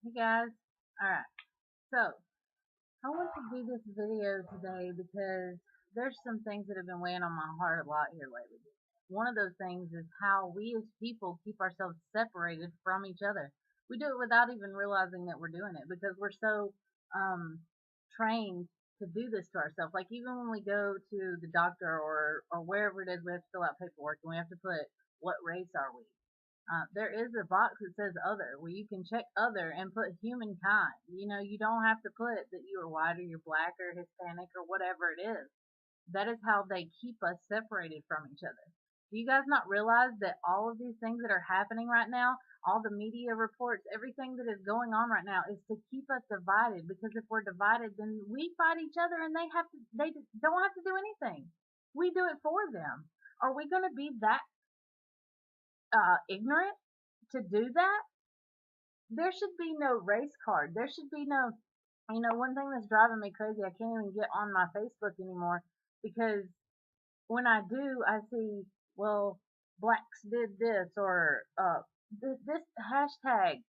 Hey guys, alright, so I want to do this video today because there's some things that have been weighing on my heart a lot here lately. One of those things is how we as people keep ourselves separated from each other. We do it without even realizing that we're doing it because we're so trained to do this to ourselves. Like even when we go to the doctor or wherever it is, we have to fill out paperwork and we have to put what race are we. There is a box that says other where you can check other and put humankind. You know, you don't have to put that you are white or you're black or Hispanic or whatever it is. That is how they keep us separated from each other. Do you guys not realize that all of these things that are happening right now, all the media reports, everything that is going on right now is to keep us divided, because if we're divided, then we fight each other and they don't have to do anything. We do it for them. Are we going to be that ignorant to do that? There should be no race card. There should be no, one thing that's driving me crazy, I can't even get on my Facebook anymore because when I do, I see, well, blacks did this or this hashtag,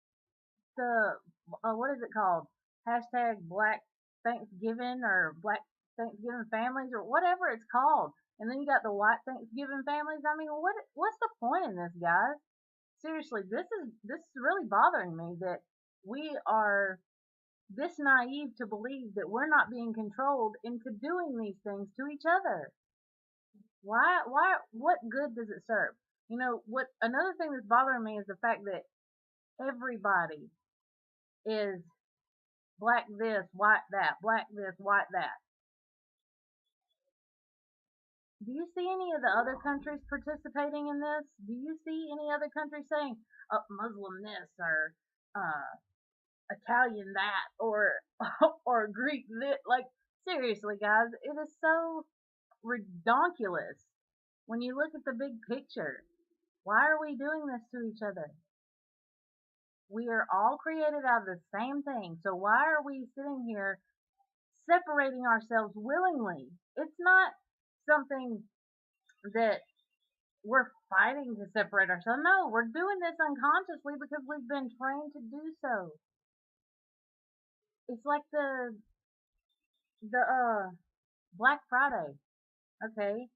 the, what is it called? Hashtag Black Thanksgiving or Black Thanksgiving families or whatever it's called. And then you got the white Thanksgiving families. I mean, what's the point in this, guys? Seriously, this is really bothering me that we are this naive to believe that we're not being controlled into doing these things to each other. What good does it serve? What another thing that's bothering me is the fact that everybody is black this, white that, black this, white that. Do you see any of the other countries participating in this? Do you see any other countries saying, oh, Muslim this or uh, Italian that or or Greek this? Like seriously, guys, it is so redonkulous when you look at the big picture. Why are we doing this to each other? We are all created out of the same thing. So why are we sitting here separating ourselves willingly? It's not something that we're fighting to separate ourselves. No, we're doing this unconsciously because we've been trained to do so. It's like the Black Friday. Okay,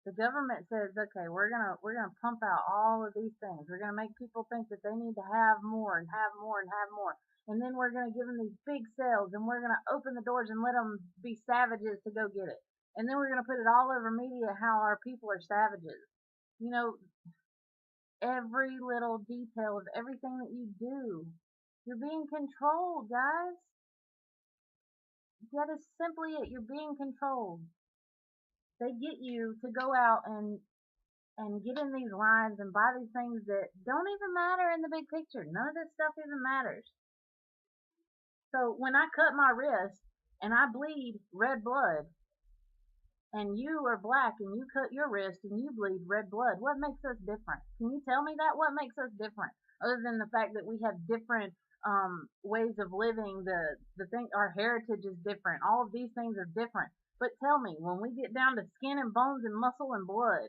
the government says, okay, we're gonna pump out all of these things. We're gonna make people think that they need to have more and have more and have more, and then we're gonna give them these big sales, and we're gonna open the doors and let them be savages to go get it, and then we're gonna put it all over media how our people are savages. You know, every little detail of everything that you do, you're being controlled, guys. That is simply it. You're being controlled. They get you to go out and get in these lines and buy these things that don't even matter in the big picture. None of this stuff even matters. So when I cut my wrist and I bleed red blood, and you are black and you cut your wrist and you bleed red blood, what makes us different? Can you tell me that? What makes us different? Other than the fact that we have different ways of living, the thing, our heritage is different. All of these things are different. But tell me, when we get down to skin and bones and muscle and blood,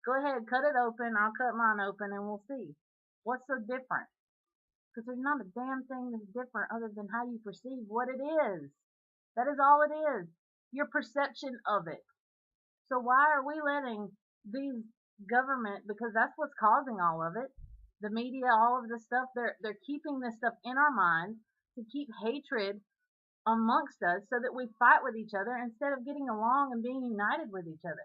go ahead, cut it open. I'll cut mine open and we'll see. What's so different? Because there's not a damn thing that's different other than how you perceive what it is. That is all it is. Your perception of it. So why are we letting these government, because that's what's causing all of it, the media, all of this stuff, they're keeping this stuff in our minds to keep hatred amongst us so that we fight with each other instead of getting along and being united with each other.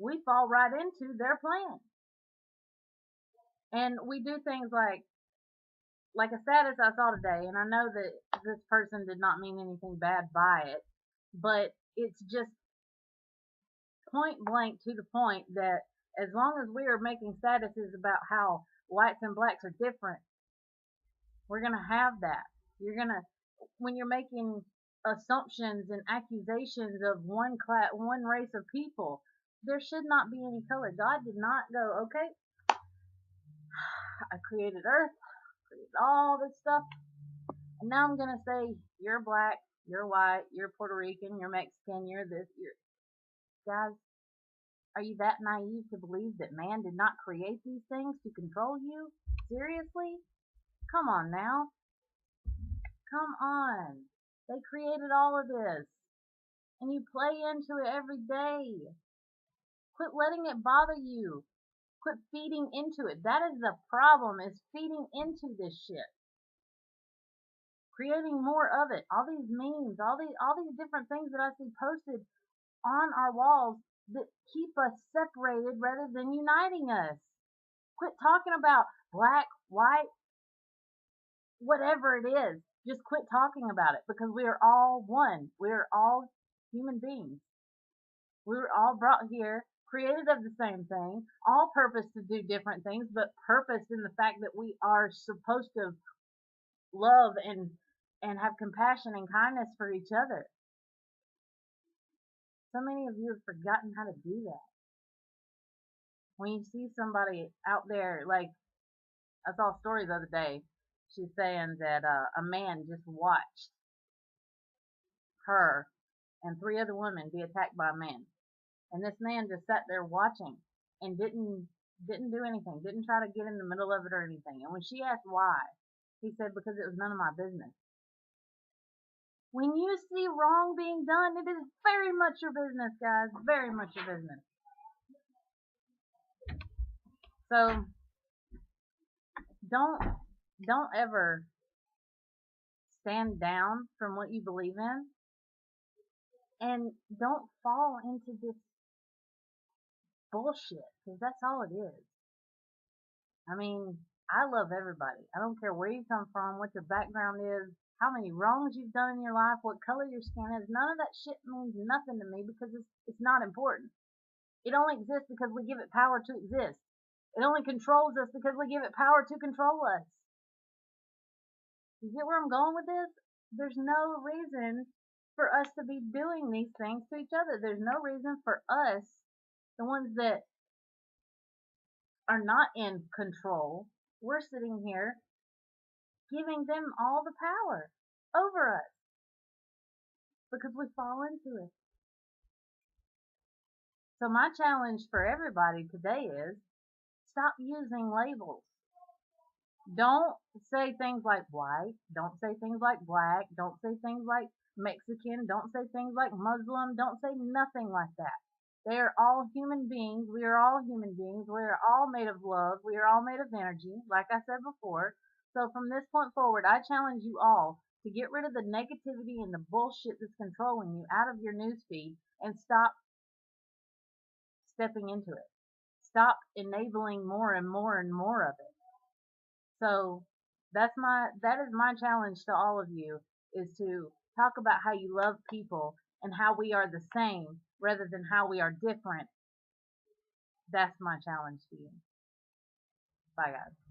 We fall right into their plan. And we do things like a status I saw today, and I know that this person did not mean anything bad by it, but it's just point blank to the point that as long as we are making statuses about how whites and blacks are different, we're going to have that. You're going to, when you're making assumptions and accusations of one class, one race of people, there should not be any color. God did not go, okay, I created Earth, created all this stuff, and now I'm going to say you're black, you're white, you're Puerto Rican, you're Mexican, you're this, you're. Guys, are you that naive to believe that man did not create these things to control you? Seriously? Come on now. Come on. They created all of this. And you play into it every day. Quit letting it bother you. Quit feeding into it. That is the problem, is feeding into this shit. Creating more of it. All these memes, all these different things that I see posted on our walls that keep us separated rather than uniting us. Quit talking about black, white, whatever it is. Just quit talking about it, because we are all one. We are all human beings. We were all brought here, created of the same thing, all purpose to do different things, but purpose in the fact that we are supposed to love and have compassion and kindness for each other. So many of you have forgotten how to do that. When you see somebody out there, like I saw a story the other day, she's saying that a man just watched her and three other women be attacked by a man. And this man just sat there watching and didn't do anything, didn't try to get in the middle of it or anything. And when she asked why, he said, because it was none of my business. When you see wrong being done, it is very much your business, guys. Very much your business. So don't ever stand down from what you believe in, and don't fall into this bullshit, because that's all it is. I mean, I love everybody. I don't care where you come from, what your background is, how many wrongs you've done in your life, what color your skin is. None of that shit means nothing to me, because it's not important. It only exists because we give it power to exist. It only controls us because we give it power to control us. You get where I'm going with this? There's no reason for us to be doing these things to each other. There's no reason for us, the ones that are not in control, we're sitting here giving them all the power over us because we fall into it. So my challenge for everybody today is stop using labels. Don't say things like white. Don't say things like black. Don't say things like Mexican. Don't say things like Muslim. Don't say nothing like that. They are all human beings. We are all human beings. We are all made of love. We are all made of energy, like I said before. So from this point forward, I challenge you all to get rid of the negativity and the bullshit that's controlling you out of your newsfeed and stop stepping into it. Stop enabling more and more and more of it. So that is my challenge to all of you, is to talk about how you love people and how we are the same rather than how we are different. That's my challenge to you. Bye guys.